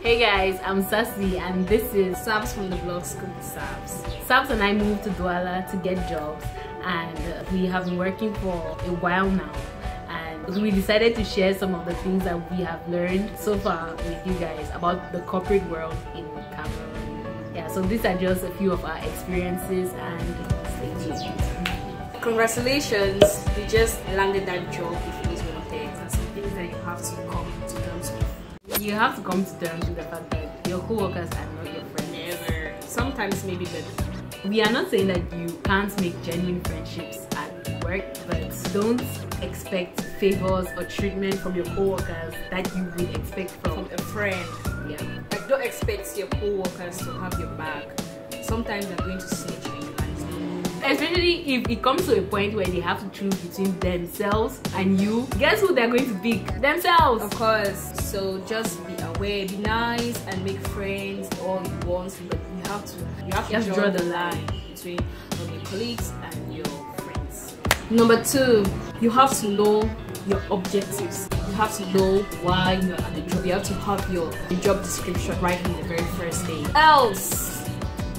Hey guys, I'm Sassy and this is Sabs from the blog School with Sabs. Sabs and I moved to Douala to get jobs, and we have been working for a while now, and we decided to share some of the things that we have learned so far with you guys about the corporate world in Cameroon. Yeah, so these are just a few of our experiences, and stay tuned. Congratulations, you just landed that job if you wanted. There's some things that you have to come to terms with. You have to come to terms with the fact that your co-workers are not your friends. Never. Sometimes maybe better. We are not saying that you can't make genuine friendships at work, but don't expect favors or treatment from your co-workers that you would expect from a friend. Yeah. Like, don't expect your co-workers to have your back. Sometimes they're going to snitch on you. Especially if it comes to a point where they have to choose between themselves and you. Guess who they're going to pick? Themselves! Of course. So just be aware, be nice and make friends all you want, but you have to draw the line between your colleagues and your friends. Number 2, you have to know your objectives. You have to know why you're at the job. You have to have your job description right from the very first day. Else,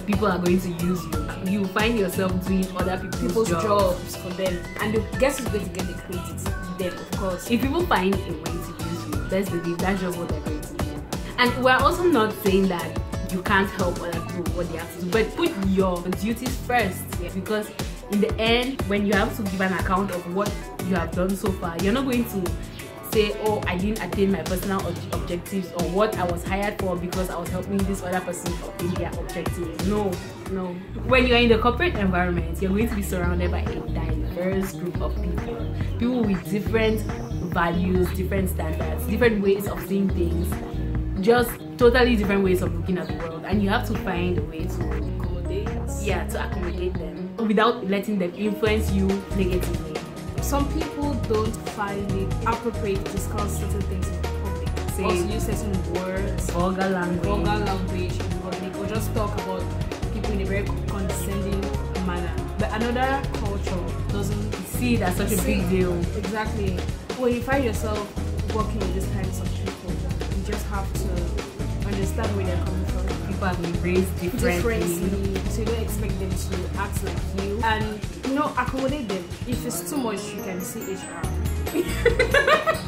people are going to use you. You find yourself doing other people's jobs for them, and guess who's going to get the credit? Them, of course. If people find a way to use you, that's just what they're going to do. And we're also not saying that you can't help other people what they have to do, but put your duties first. Yeah. Because in the end, when you have to give an account of what you have done so far, you're not going to say, oh, I didn't attain my personal objectives, or what I was hired for because I was helping this other person obtain their objectives. No. When you're in the corporate environment, you're going to be surrounded by a diverse group of people with different values, different standards, different ways of seeing things, just totally different ways of looking at the world, and you have to find a way to accommodate them without letting them influence you negatively. Some people don't find it appropriate to discuss certain things in public. Or to use certain words, vulgar language in public, or just talk about people in a very condescending manner. But another culture doesn't see it as such a big deal. Exactly. When you find yourself working with these kinds of people, you just have to understand where they're coming from. People have been raised differently, so you don't expect them to act like you, and accommodate them. If it's too much, you can see HR.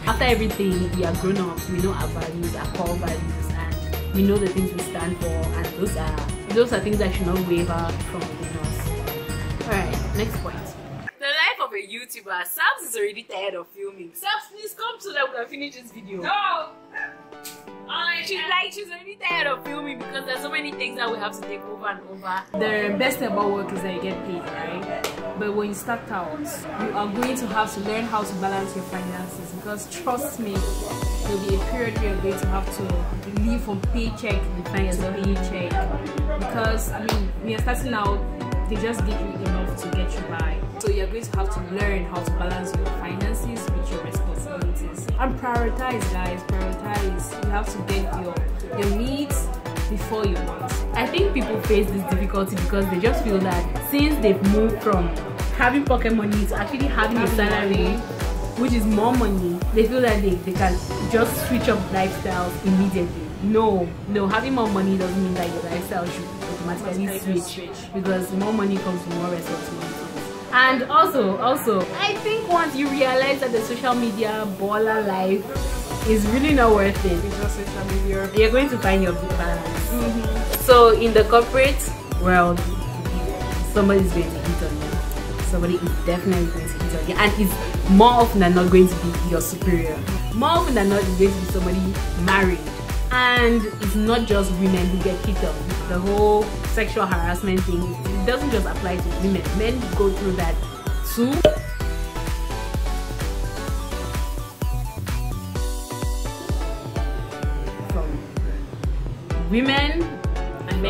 After everything, we are grown ups. We know our values, our core values, and we know the things we stand for, and those are things that should not waver from within us. Alright, next point. The life of a YouTuber. Sabs is already tired of filming. Sabs, please come so that we can finish this video. No! She's already tired of filming because there's so many things that we have to take over and over. The best thing about work is that you get paid, right? But when you start out, you are going to have to learn how to balance your finances, because trust me, there will be a period where you're going to have to live from paycheck to paycheck. Because when you're starting out, they just give you enough to get you by. So you're going to have to learn how to balance your finances with your responsibilities. And prioritize, guys, prioritize. You have to get your needs before your wants. I think people face this difficulty because they just feel that since they've moved from having pocket money to actually having a salary, which is more money, they feel that they can just switch up lifestyles immediately. No, having more money doesn't mean that your lifestyle should automatically switch, because more money comes with more responsibilities. And also, I think once you realize that the social media baller life is really not worth it, because social media, you're going to find your balance. So in the corporate world, somebody's going to hit on you. Somebody is definitely going to hit on you, and it's more often than not going to be your superior. More often than not, it's going to be somebody married. And it's not just women who get hit on. The whole sexual harassment thing, it doesn't just apply to women. Men go through that too. From women and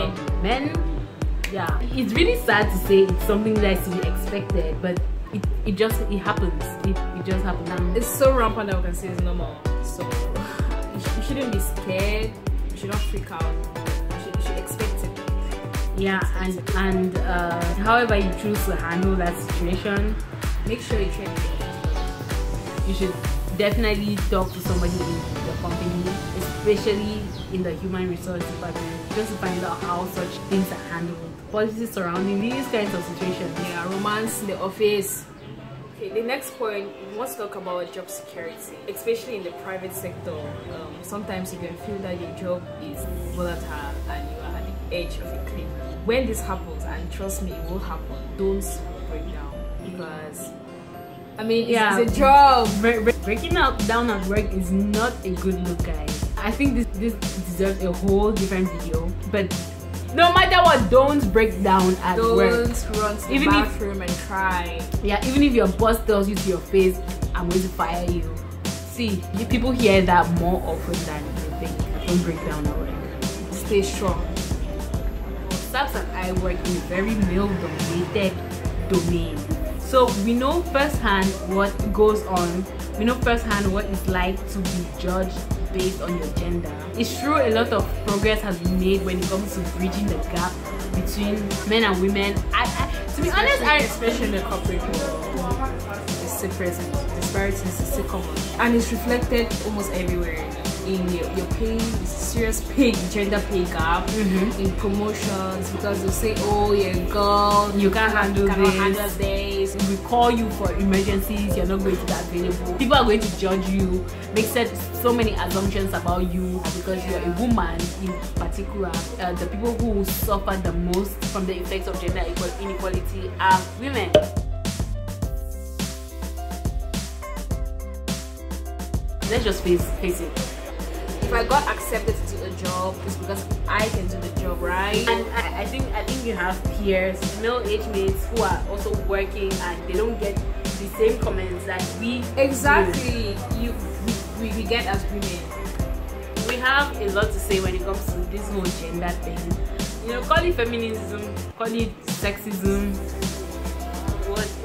men. Yeah, it's really sad to say it's something that's to be expected, but it happens. It just happens. It's so rampant that we can say it's normal. So you shouldn't be scared. You should not freak out. You should expect it. Yeah, and however you choose to handle that situation, make sure you check it. You should definitely talk to somebody in your company, especially in the human resource department just to find out how such things are handled. Policies surrounding these kinds of situations. Yeah, romance in the office. Okay, the next point, we want to talk about job security, especially in the private sector. Sometimes you can feel that your job is volatile and you are at the edge of a cliff. When this happens, and trust me, it will happen, don't break down, because I mean, it's a job. Breaking down at work is not a good look, guys. I think this deserves a whole different video. But no matter what, don't break down at work. Don't run to the bathroom and cry. Yeah, even if your boss tells you to your face, I'm going to fire you. See, people hear that more often than you think. Don't break down at work. Stay strong. Sabs and I work in a very male-dominated domain. So we know firsthand what goes on. We know firsthand what it's like to be judged based on your gender. It's true a lot of progress has been made when it comes to bridging the gap between men and women. To be honest, especially in the corporate world, it's still present. Disparities is still common, and it's reflected almost everywhere. In your pay, it's serious pay, gender pay gap, in promotions, because they'll say, oh, you're a girl, you can't handle this. We call you for emergencies, you're not going to be available. People are going to judge you, make so many assumptions about you because you're a woman in particular. The people who suffer the most from the effects of gender inequality are women. Let's just face it. If I got accepted to do a job, it's because I can do the job, right? And I think you have peers, male age mates who are also working and they don't get the same comments that we exactly do. We get as women. We have a lot to say when it comes to this whole gender thing. You know, call it feminism, call it sexism,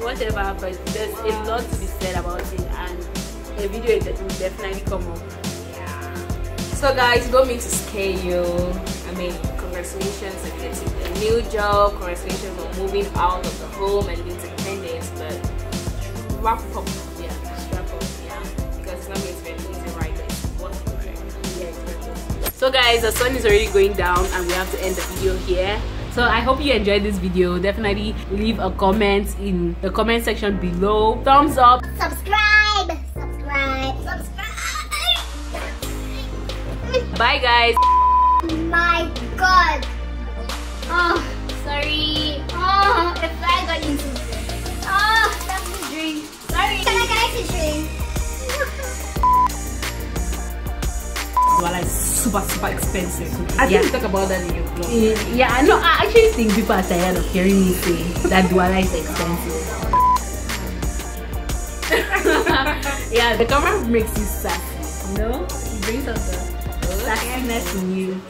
whatever, but there's a lot to be said about it, and a video that will definitely come up. So guys, don't mean to scare you. I mean, congratulations on getting a new job, congratulations on moving out of the home and being independent, but strap up, because it's not going to be an easy ride, but it's worth it. So guys, the sun is already going down and we have to end the video here. So I hope you enjoyed this video. Definitely leave a comment in the comment section below. Thumbs up, subscribe. Bye guys. My god. Oh, sorry. Oh, if I got into this. Oh, that's the drink. Sorry. Can I get a drink? Well, it's super expensive. I think we talk about that in your vlog. Yeah, no, I actually think people are tired of hearing me say that Douala is expensive. Yeah, the camera makes you sassy. No? It brings out the sassiness in you.